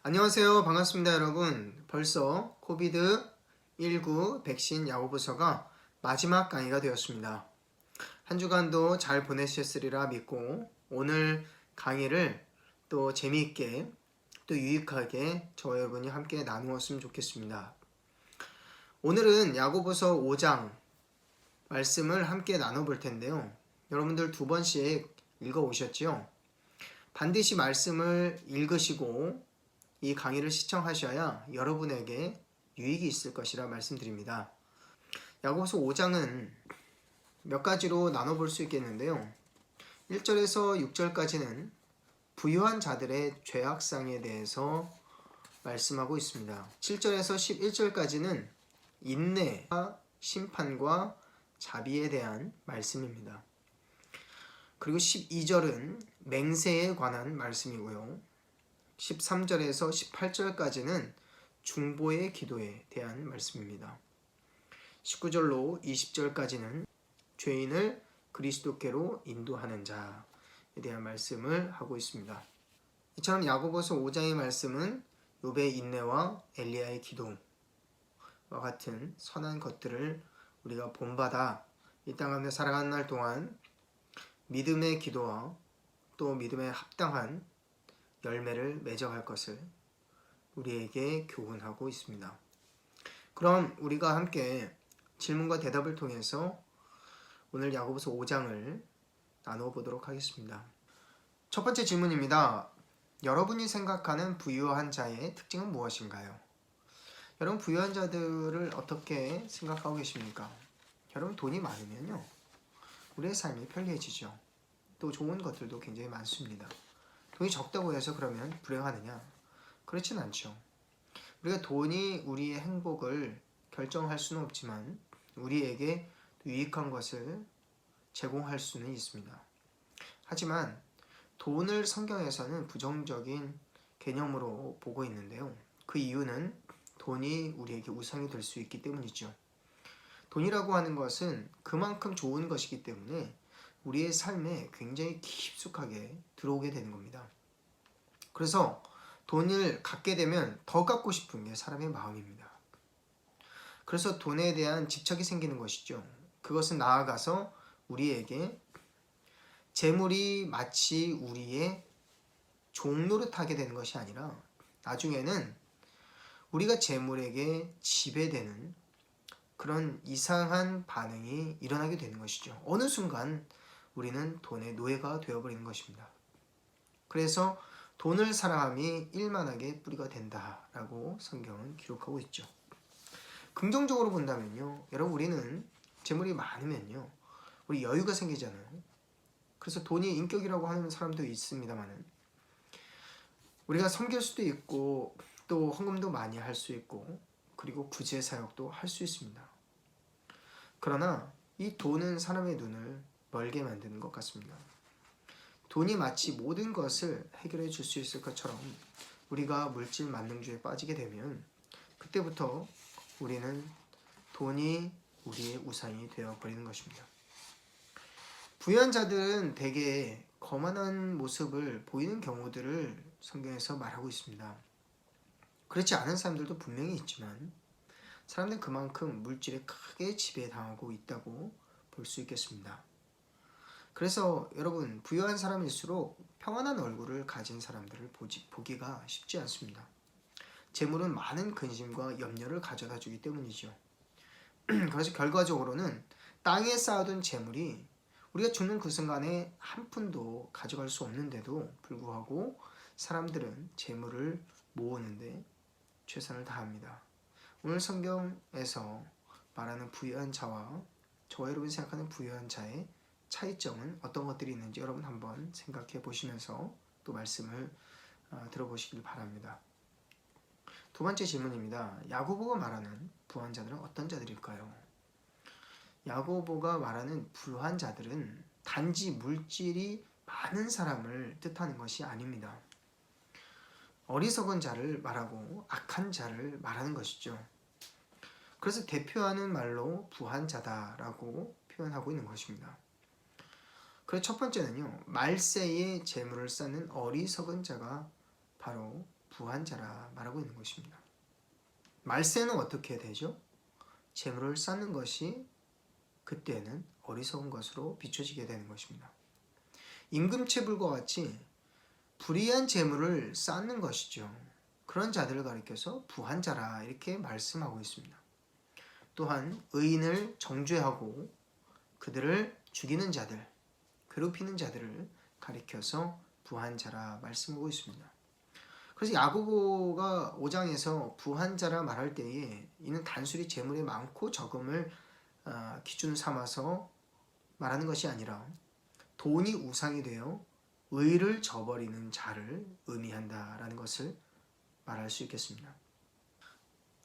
안녕하세요. 반갑습니다, 여러분. 벌써 코비드19 백신 야고보서가 마지막 강의가 되었습니다. 한 주간도 잘 보내셨으리라 믿고 오늘 강의를 또 재미있게 또 유익하게 저와 여러분이 함께 나누었으면 좋겠습니다. 오늘은 야고보서 5장 말씀을 함께 나눠볼 텐데요. 여러분들 2번씩 읽어오셨죠? 반드시 말씀을 읽으시고 이 강의를 시청하셔야 여러분에게 유익이 있을 것이라 말씀드립니다. 야고보서 5장은 몇 가지로 나눠볼 수 있겠는데요. 1절에서 6절까지는 부유한 자들의 죄악상에 대해서 말씀하고 있습니다. 7절에서 11절까지는 인내와 심판과 자비에 대한 말씀입니다. 그리고 12절은 맹세에 관한 말씀이고요. 13절에서 18절까지는 중보의 기도에 대한 말씀입니다. 19절로 20절까지는 죄인을 그리스도께로 인도하는 자에 대한 말씀을 하고 있습니다. 이처럼 야고보서 5장의 말씀은 욥의 인내와 엘리야의 기도와 같은 선한 것들을 우리가 본받아 이 땅 가운데 살아가는 날 동안 믿음의 기도와 또 믿음에 합당한 열매를 맺어갈 것을 우리에게 교훈하고 있습니다. 그럼 우리가 함께 질문과 대답을 통해서 오늘 야고보서 5장을 나누어 보도록 하겠습니다. 첫 번째 질문입니다. 여러분이 생각하는 부유한 자의 특징은 무엇인가요? 여러분, 부유한 자들을 어떻게 생각하고 계십니까? 여러분, 돈이 많으면요, 우리의 삶이 편리해지죠. 또 좋은 것들도 굉장히 많습니다. 돈이 적다고 해서 그러면 불행하느냐? 그렇진 않죠. 우리가 돈이 우리의 행복을 결정할 수는 없지만 우리에게 유익한 것을 제공할 수는 있습니다. 하지만 돈을 성경에서는 부정적인 개념으로 보고 있는데요. 그 이유는 돈이 우리에게 우상이 될 수 있기 때문이죠. 돈이라고 하는 것은 그만큼 좋은 것이기 때문에 우리의 삶에 굉장히 깊숙하게 들어오게 되는 겁니다. 그래서 돈을 갖게 되면 더 갖고 싶은 게 사람의 마음입니다. 그래서 돈에 대한 집착이 생기는 것이죠. 그것은 나아가서 우리에게 재물이 마치 우리의 종 노릇하게 되는 것이 아니라 나중에는 우리가 재물에게 지배되는 그런 이상한 반응이 일어나게 되는 것이죠. 어느 순간 우리는 돈의 노예가 되어버리는 것입니다. 그래서 돈을 사랑함이 일만하게 뿌리가 된다라고 성경은 기록하고 있죠. 긍정적으로 본다면요, 여러분, 우리는 재물이 많으면요, 우리 여유가 생기잖아요. 그래서 돈이 인격이라고 하는 사람도 있습니다만은 우리가 섬길 수도 있고 또 헌금도 많이 할 수 있고 그리고 구제 사역도 할 수 있습니다. 그러나 이 돈은 사람의 눈을 멀게 만드는 것 같습니다. 돈이 마치 모든 것을 해결해 줄 수 있을 것처럼 우리가 물질 만능주의에 빠지게 되면 그때부터 우리는 돈이 우리의 우상이 되어버리는 것입니다. 부유한 자들은 대개 거만한 모습을 보이는 경우들을 성경에서 말하고 있습니다. 그렇지 않은 사람들도 분명히 있지만 사람들은 그만큼 물질에 크게 지배당하고 있다고 볼 수 있겠습니다. 그래서 여러분, 부유한 사람일수록 평안한 얼굴을 가진 사람들을 보기가 쉽지 않습니다. 재물은 많은 근심과 염려를 가져다 주기 때문이죠. 그래서 결과적으로는 땅에 쌓아둔 재물이 우리가 죽는 그 순간에 한 푼도 가져갈 수 없는데도 불구하고 사람들은 재물을 모으는데 최선을 다합니다. 오늘 성경에서 말하는 부유한 자와 저와 여러분이 생각하는 부유한 자의 차이점은 어떤 것들이 있는지 여러분 한번 생각해 보시면서 또 말씀을 들어보시길 바랍니다. 두 번째 질문입니다. 야고보가 말하는 부유한 자들은 어떤 자들일까요? 야고보가 말하는 부유한 자들은 단지 물질이 많은 사람을 뜻하는 것이 아닙니다. 어리석은 자를 말하고 악한 자를 말하는 것이죠. 그래서 대표하는 말로 부한 자다라고 표현하고 있는 것입니다. 그래서 첫 번째는요, 말세에 재물을 쌓는 어리석은 자가 바로 부한 자라 말하고 있는 것입니다. 말세는 어떻게 되죠? 재물을 쌓는 것이 그때는 어리석은 것으로 비춰지게 되는 것입니다. 임금체불과 같이 불의한 재물을 쌓는 것이죠. 그런 자들을 가리켜서 부한 자라 이렇게 말씀하고 있습니다. 또한 의인을 정죄하고 그들을 죽이는 자들, 괴롭히는 자들을 가리켜서 부한 자라 말씀하고 있습니다. 그래서 야고보가 5장에서 부한 자라 말할 때에 이는 단순히 재물이 많고 적음을 기준 삼아서 말하는 것이 아니라 돈이 우상이 되어 의를 저버리는 자를 의미한다라는 것을 말할 수 있겠습니다.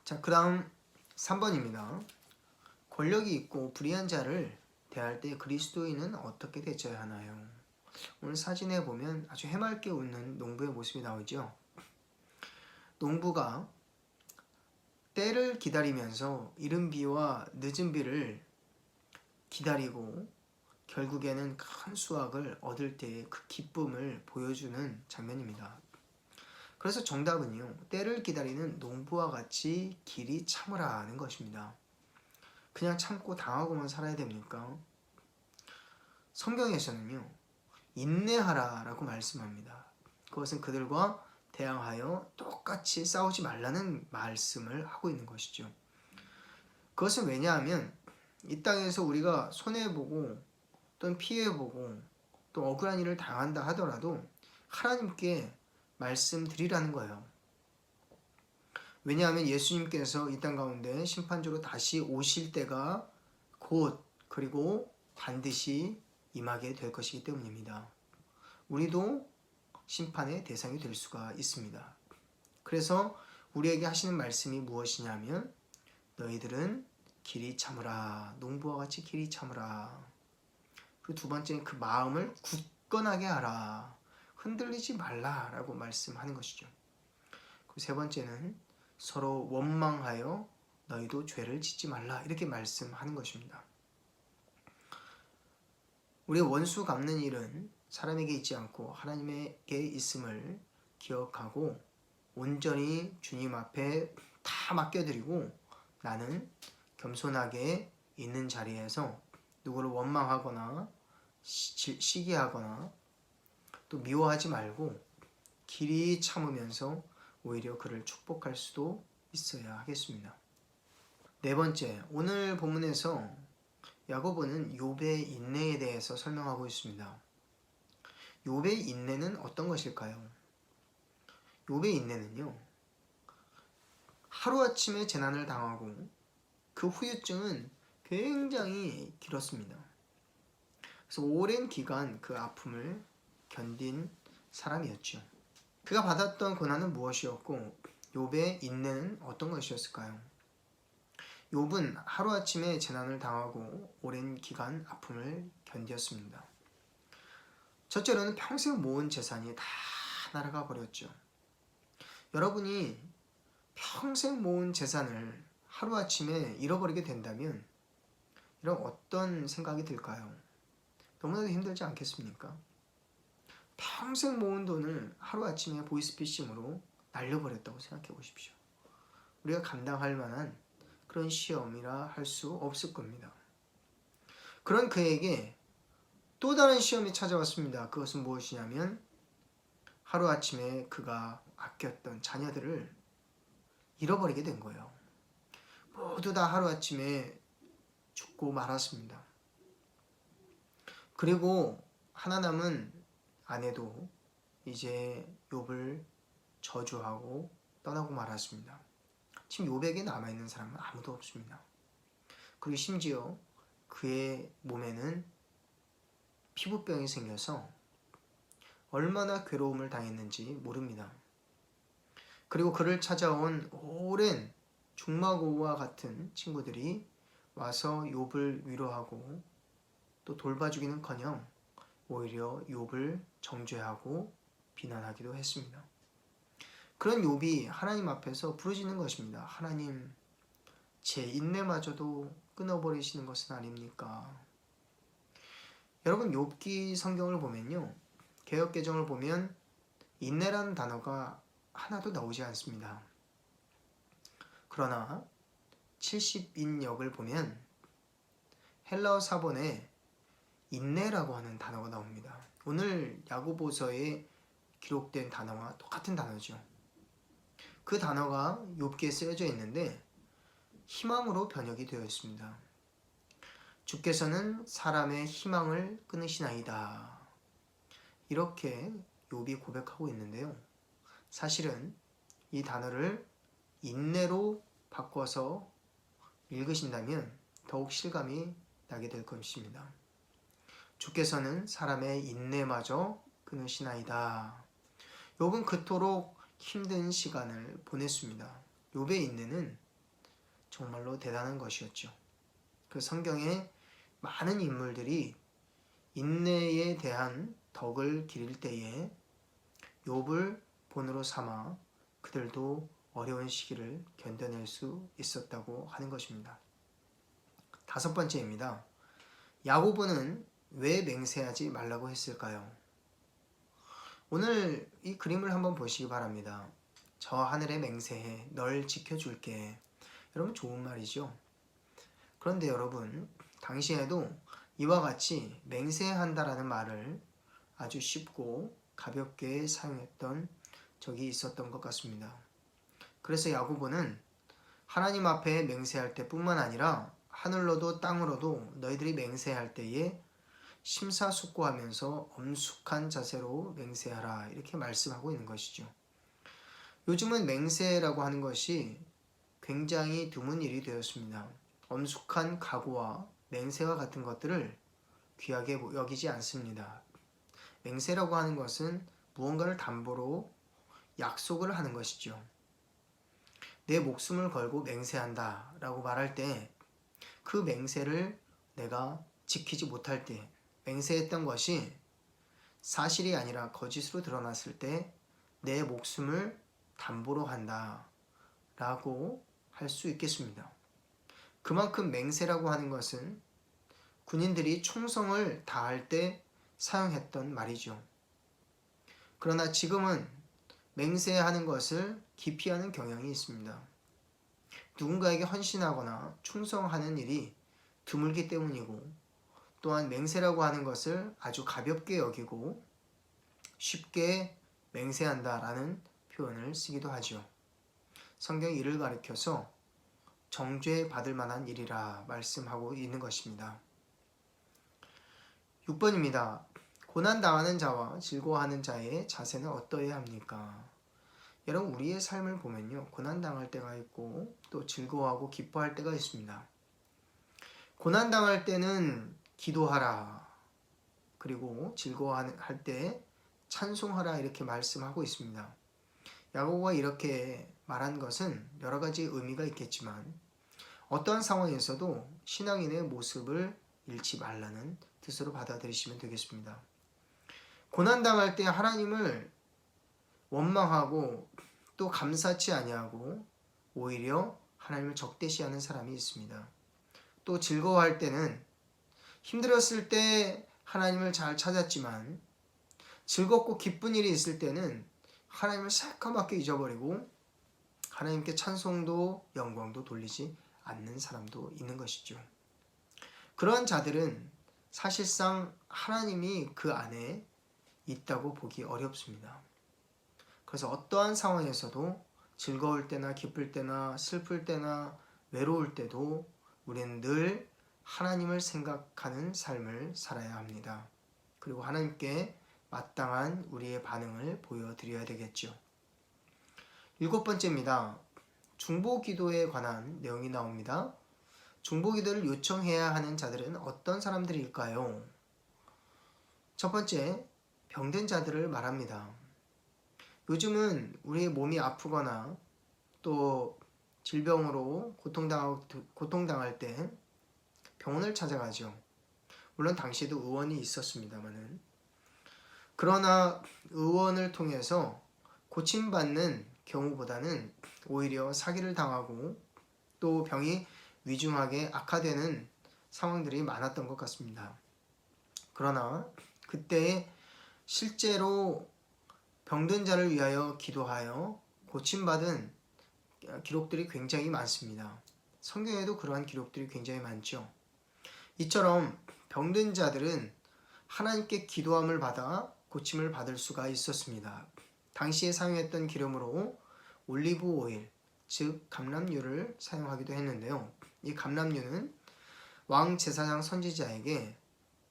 자, 그 다음 3번입니다. 권력이 있고 불의한 자를 대할 때 그리스도인은 어떻게 대처해야 하나요? 오늘 사진에 보면 아주 해맑게 웃는 농부의 모습이 나오죠. 농부가 때를 기다리면서 이른 비와 늦은 비를 기다리고 결국에는 큰 수확을 얻을 때의 그 기쁨을 보여주는 장면입니다. 그래서 정답은요, 때를 기다리는 농부와 같이 길이 참으라는 것입니다. 그냥 참고 당하고만 살아야 됩니까? 성경에서는요, 인내하라 라고 말씀합니다. 그것은 그들과 대항하여 똑같이 싸우지 말라는 말씀을 하고 있는 것이죠. 그것은 왜냐하면 이 땅에서 우리가 손해보고 또는 피해보고 또 억울한 일을 당한다 하더라도 하나님께 말씀드리라는 거예요. 왜냐하면 예수님께서 이 땅 가운데 심판주로 다시 오실 때가 곧 그리고 반드시 임하게 될 것이기 때문입니다. 우리도 심판의 대상이 될 수가 있습니다. 그래서 우리에게 하시는 말씀이 무엇이냐면 너희들은 길이 참으라. 농부와 같이 길이 참으라. 그리고 두 번째는 그 마음을 굳건하게 하라. 흔들리지 말라라고 말씀하는 것이죠. 그리고 세 번째는 서로 원망하여 너희도 죄를 짓지 말라. 이렇게 말씀하는 것입니다. 우리의 원수 갚는 일은 사람에게 있지 않고 하나님에게 있음을 기억하고 온전히 주님 앞에 다 맡겨드리고 나는 겸손하게 있는 자리에서 누구를 원망하거나 시기하거나 또 미워하지 말고 길이 참으면서 오히려 그를 축복할 수도 있어야 하겠습니다. 네 번째, 오늘 본문에서 야고보는 욥의 인내에 대해서 설명하고 있습니다. 욥의 인내는 어떤 것일까요? 욥의 인내는요, 하루아침에 재난을 당하고 그 후유증은 굉장히 길었습니다. 그래서 오랜 기간 그 아픔을 견딘 사람이었죠. 그가 받았던 고난은 무엇이었고 욥의 인내는 어떤 것이었을까요? 욥은 하루아침에 재난을 당하고 오랜 기간 아픔을 견디었습니다. 첫째로는 평생 모은 재산이 다 날아가 버렸죠. 여러분이 평생 모은 재산을 하루아침에 잃어버리게 된다면 이런 어떤 생각이 들까요? 너무나도 힘들지 않겠습니까? 평생 모은 돈을 하루아침에 보이스피싱으로 날려버렸다고 생각해 보십시오. 우리가 감당할 만한 그런 시험이라 할 수 없을 겁니다. 그런 그에게 또 다른 시험이 찾아왔습니다. 그것은 무엇이냐면 하루아침에 그가 아꼈던 자녀들을 잃어버리게 된 거예요. 모두 다 하루아침에 죽고 말았습니다. 그리고 하나 남은 아내도 이제 욥을 저주하고 떠나고 말았습니다. 지금 욥에게 남아있는 사람은 아무도 없습니다. 그리고 심지어 그의 몸에는 피부병이 생겨서 얼마나 괴로움을 당했는지 모릅니다. 그리고 그를 찾아온 오랜 중마고와 같은 친구들이 와서 욥을 위로하고 또 돌봐주기는커녕 오히려 욥을 정죄하고 비난하기도 했습니다. 그런 욥이 하나님 앞에서 부르짖는 것입니다. 하나님, 제 인내마저도 끊어버리시는 것은 아닙니까? 여러분, 욥기 성경을 보면요, 개역개정을 보면 인내라는 단어가 하나도 나오지 않습니다. 그러나 70인역을 보면 헬라어 사본에 인내라고 하는 단어가 나옵니다. 오늘 야고보서에 기록된 단어와 똑같은 단어죠. 그 단어가 욥기에 쓰여져 있는데 희망으로 번역이 되어 있습니다. 주께서는 사람의 희망을 끊으시나이다. 이렇게 욥이 고백하고 있는데요. 사실은 이 단어를 인내로 바꿔서 읽으신다면 더욱 실감이 나게 될 것입니다. 주께서는 사람의 인내마저 끊으시나이다. 욥은 그토록 힘든 시간을 보냈습니다. 욥의 인내는 정말로 대단한 것이었죠. 그 성경에 많은 인물들이 인내에 대한 덕을 기릴 때에 욥을 본으로 삼아 그들도 어려운 시기를 견뎌낼 수 있었다고 하는 것입니다. 5번째입니다. 야고보는 왜 맹세하지 말라고 했을까요? 오늘 이 그림을 한번 보시기 바랍니다. 저 하늘에 맹세해 널 지켜줄게. 여러분 좋은 말이죠. 그런데 여러분 당시에도 이와 같이 맹세한다라는 말을 아주 쉽고 가볍게 사용했던 적이 있었던 것 같습니다. 그래서 야고보는 하나님 앞에 맹세할 때뿐만 아니라 하늘로도 땅으로도 너희들이 맹세할 때에 심사숙고하면서 엄숙한 자세로 맹세하라 이렇게 말씀하고 있는 것이죠. 요즘은 맹세라고 하는 것이 굉장히 드문 일이 되었습니다. 엄숙한 각오와 맹세와 같은 것들을 귀하게 여기지 않습니다. 맹세라고 하는 것은 무언가를 담보로 약속을 하는 것이죠. 내 목숨을 걸고 맹세한다 라고 말할 때 그 맹세를 내가 지키지 못할 때 맹세했던 것이 사실이 아니라 거짓으로 드러났을 때 내 목숨을 담보로 한다 라고 할 수 있겠습니다. 그만큼 맹세라고 하는 것은 군인들이 총성을 다할 때 사용했던 말이죠. 그러나 지금은 맹세하는 것을 기피하는 경향이 있습니다. 누군가에게 헌신하거나 충성하는 일이 드물기 때문이고 또한 맹세라고 하는 것을 아주 가볍게 여기고 쉽게 맹세한다라는 표현을 쓰기도 하죠. 성경이 이를 가리켜서 정죄 받을 만한 일이라 말씀하고 있는 것입니다. 6번입니다. 고난당하는 자와 즐거워하는 자의 자세는 어떠해야 합니까? 여러분 우리의 삶을 보면요. 고난당할 때가 있고 또 즐거워하고 기뻐할 때가 있습니다. 고난당할 때는 기도하라. 그리고 즐거워할 때 찬송하라 이렇게 말씀하고 있습니다. 야고보가 이렇게 말한 것은 여러 가지 의미가 있겠지만 어떠한 상황에서도 신앙인의 모습을 잃지 말라는 뜻으로 받아들이시면 되겠습니다. 고난당할 때 하나님을 원망하고 또 감사치 아니하고 오히려 하나님을 적대시하는 사람이 있습니다. 또 즐거워할 때는 힘들었을 때 하나님을 잘 찾았지만 즐겁고 기쁜 일이 있을 때는 하나님을 새까맣게 잊어버리고 하나님께 찬송도 영광도 돌리지 않는 사람도 있는 것이죠. 그러한 자들은 사실상 하나님이 그 안에 있다고 보기 어렵습니다. 그래서 어떠한 상황에서도 즐거울 때나 기쁠 때나 슬플 때나 외로울 때도 우리는 늘 하나님을 생각하는 삶을 살아야 합니다. 그리고 하나님께 마땅한 우리의 반응을 보여드려야 되겠죠. 7번째입니다. 중보기도에 관한 내용이 나옵니다. 중보기도를 요청해야 하는 자들은 어떤 사람들일까요? 첫 번째, 병든 자들을 말합니다. 요즘은 우리의 몸이 아프거나 또 질병으로 고통당할 때 병원을 찾아가죠. 물론 당시에도 의원이 있었습니다만은. 그러나 의원을 통해서 고침받는 경우보다는 오히려 사기를 당하고 또 병이 위중하게 악화되는 상황들이 많았던 것 같습니다. 그러나 그때 실제로 병든 자를 위하여 기도하여 고침받은 기록들이 굉장히 많습니다. 성경에도 그러한 기록들이 굉장히 많죠. 이처럼 병든 자들은 하나님께 기도함을 받아 고침을 받을 수가 있었습니다. 당시에 사용했던 기름으로 올리브 오일, 즉 감람유를 사용하기도 했는데요. 이 감람유는 왕 제사장 선지자에게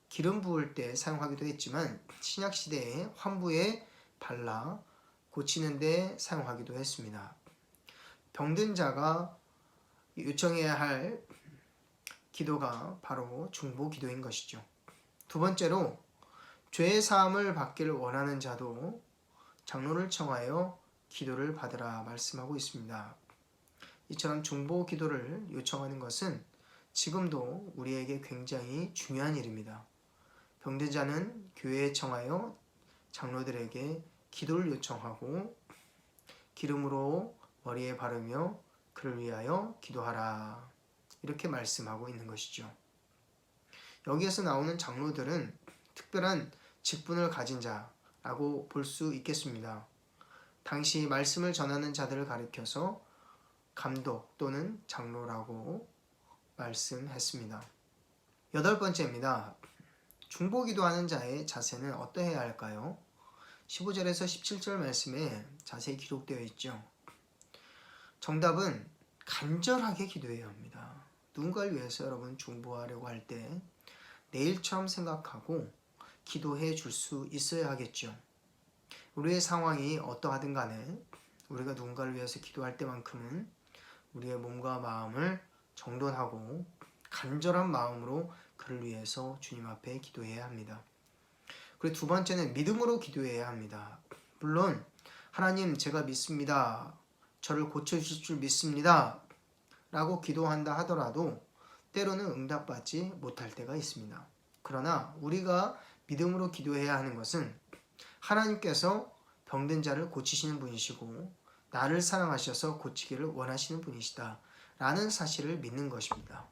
기름 부을 때 사용하기도 했지만 신약 시대에 환부에 발라 고치는 데 사용하기도 했습니다. 병든 자가 요청해야 할 기도가 바로 중보 기도인 것이죠. 두 번째로 죄 사함을 받기를 원하는 자도 장로를 청하여 기도를 받으라 말씀하고 있습니다. 이처럼 중보 기도를 요청하는 것은 지금도 우리에게 굉장히 중요한 일입니다. 병든 자는 교회에 청하여 장로들에게 기도를 요청하고 기름으로 머리에 바르며 그를 위하여 기도하라 이렇게 말씀하고 있는 것이죠. 여기에서 나오는 장로들은 특별한 직분을 가진 자라고 볼 수 있겠습니다. 당시 말씀을 전하는 자들을 가리켜서 감독 또는 장로라고 말씀했습니다. 8번째입니다. 중보기도하는 자의 자세는 어떠해야 할까요? 15절에서 17절 말씀에 자세히 기록되어 있죠. 정답은 간절하게 기도해야 합니다. 누군가를 위해서 여러분 중보하려고 할 때 내일처럼 생각하고 기도해 줄 수 있어야 하겠죠. 우리의 상황이 어떠하든 간에 우리가 누군가를 위해서 기도할 때만큼은 우리의 몸과 마음을 정돈하고 간절한 마음으로 그를 위해서 주님 앞에 기도해야 합니다. 그리고 두 번째는 믿음으로 기도해야 합니다. 물론 하나님 제가 믿습니다. 저를 고쳐주실 줄 믿습니다. 라고 기도한다 하더라도 때로는 응답받지 못할 때가 있습니다. 그러나 우리가 믿음으로 기도해야 하는 것은 하나님께서 병든 자를 고치시는 분이시고 나를 사랑하셔서 고치기를 원하시는 분이시다 라는 사실을 믿는 것입니다.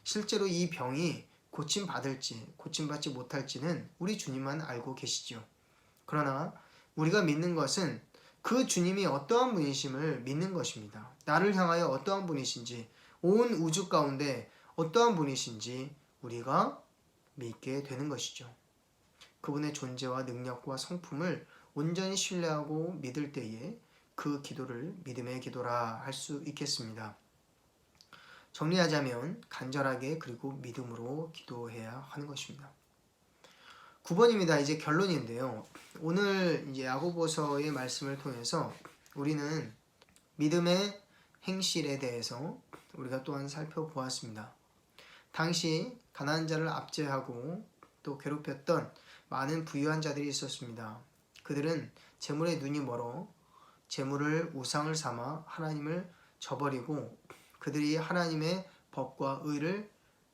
실제로 이 병이 고침받을지 고침받지 못할지는 우리 주님만 알고 계시죠. 그러나 우리가 믿는 것은 그 주님이 어떠한 분이심을 믿는 것입니다. 나를 향하여 어떠한 분이신지 온 우주 가운데 어떠한 분이신지 우리가 믿게 되는 것이죠. 그분의 존재와 능력과 성품을 온전히 신뢰하고 믿을 때에 그 기도를 믿음의 기도라 할 수 있겠습니다. 정리하자면 간절하게 그리고 믿음으로 기도해야 하는 것입니다. 9번입니다. 이제 결론인데요. 오늘 이제 야고보서의 말씀을 통해서 우리는 믿음의 행실에 대해서 우리가 또한 살펴보았습니다. 당시 가난한 자를 압제하고 또 괴롭혔던 많은 부유한 자들이 있었습니다. 그들은 재물에 눈이 멀어 재물을 우상을 삼아 하나님을 저버리고 그들이 하나님의 법과 의를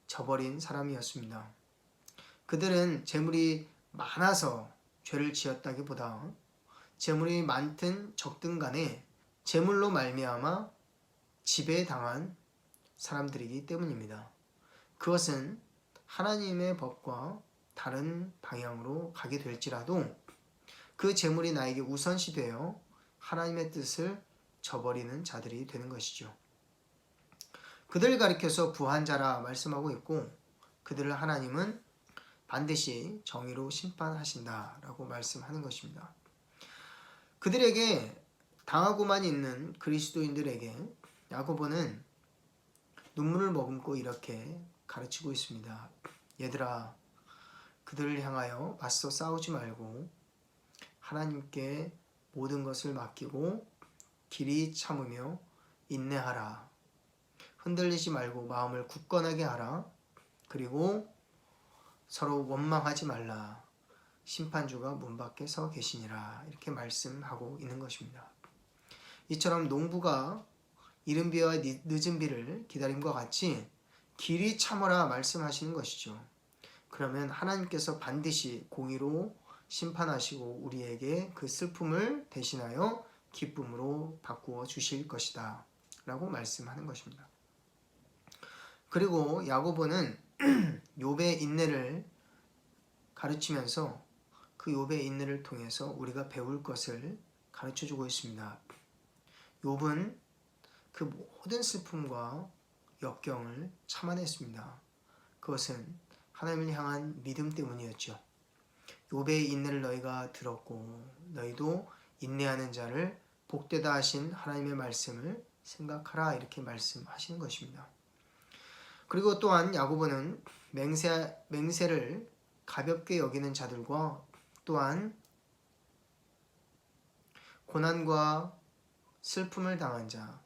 저버린 사람이었습니다. 그들은 재물이 많아서 죄를 지었다기보다 재물이 많든 적든 간에 재물로 말미암아 지배당한 사람들이기 때문입니다. 그것은 하나님의 법과 다른 방향으로 가게 될지라도 그 재물이 나에게 우선시되어 하나님의 뜻을 저버리는 자들이 되는 것이죠. 그들을 가리켜서 부한 자라 말씀하고 있고 그들을 하나님은 반드시 정의로 심판하신다라고 말씀하는 것입니다. 그들에게 당하고만 있는 그리스도인들에게 야고보는 눈물을 머금고 이렇게 가르치고 있습니다. 얘들아, 그들을 향하여 맞서 싸우지 말고 하나님께 모든 것을 맡기고 길이 참으며 인내하라. 흔들리지 말고 마음을 굳건하게 하라. 그리고 서로 원망하지 말라. 심판주가 문 밖에 서 계시니라. 이렇게 말씀하고 있는 것입니다. 이처럼 농부가 이른 비와 늦은 비를 기다림과 같이 길이 참으라 말씀하시는 것이죠. 그러면 하나님께서 반드시 공의로 심판하시고 우리에게 그 슬픔을 대신하여 기쁨으로 바꾸어 주실 것이다 라고 말씀하는 것입니다. 그리고 야고보는 욥의 인내를 가르치면서 그 욥의 인내를 통해서 우리가 배울 것을 가르쳐주고 있습니다. 욥은 그 모든 슬픔과 역경을 참아냈습니다. 그것은 하나님을 향한 믿음 때문이었죠. 욥의 인내를 너희가 들었고 너희도 인내하는 자를 복되다 하신 하나님의 말씀을 생각하라, 이렇게 말씀하시는 것입니다. 그리고 또한 야고보는 맹세를 가볍게 여기는 자들과 또한 고난과 슬픔을 당한 자,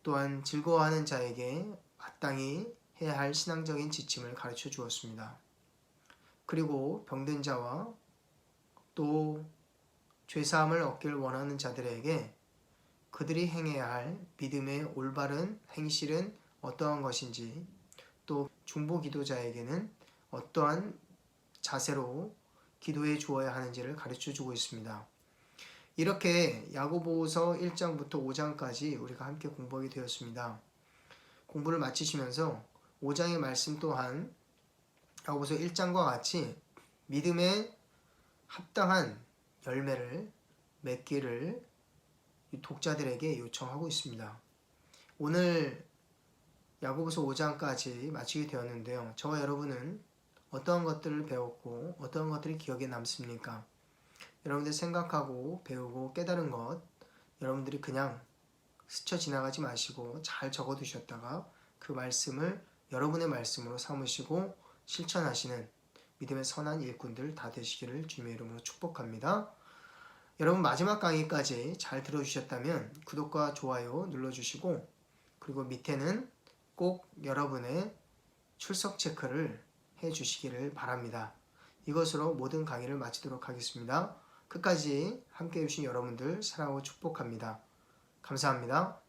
또한 즐거워하는 자에게 마땅히 해야 할 신앙적인 지침을 가르쳐 주었습니다. 그리고 병든 자와 또 죄사함을 얻길 원하는 자들에게 그들이 행해야 할 믿음의 올바른 행실은 어떠한 것인지, 또 중보 기도자에게는 어떠한 자세로 기도해 주어야 하는지를 가르쳐 주고 있습니다. 이렇게 야고보서 1장부터 5장까지 우리가 함께 공부하게 되었습니다. 공부를 마치시면서 5장의 말씀 또한 야고보서 1장과 같이 믿음에 합당한 열매를 맺기를 독자들에게 요청하고 있습니다. 오늘 야고보서 5장까지 마치게 되었는데요. 저와 여러분은 어떠한 것들을 배웠고 어떠한 것들이 기억에 남습니까? 여러분들 생각하고 배우고 깨달은 것, 여러분들이 그냥 스쳐 지나가지 마시고 잘 적어두셨다가 그 말씀을 여러분의 말씀으로 삼으시고 실천하시는 믿음의 선한 일꾼들 다 되시기를 주님의 이름으로 축복합니다. 여러분 마지막 강의까지 잘 들어주셨다면 구독과 좋아요 눌러주시고, 그리고 밑에는 꼭 여러분의 출석 체크를 해주시기를 바랍니다. 이것으로 모든 강의를 마치도록 하겠습니다. 끝까지 함께해 주신 여러분들 사랑하고 축복합니다. 감사합니다.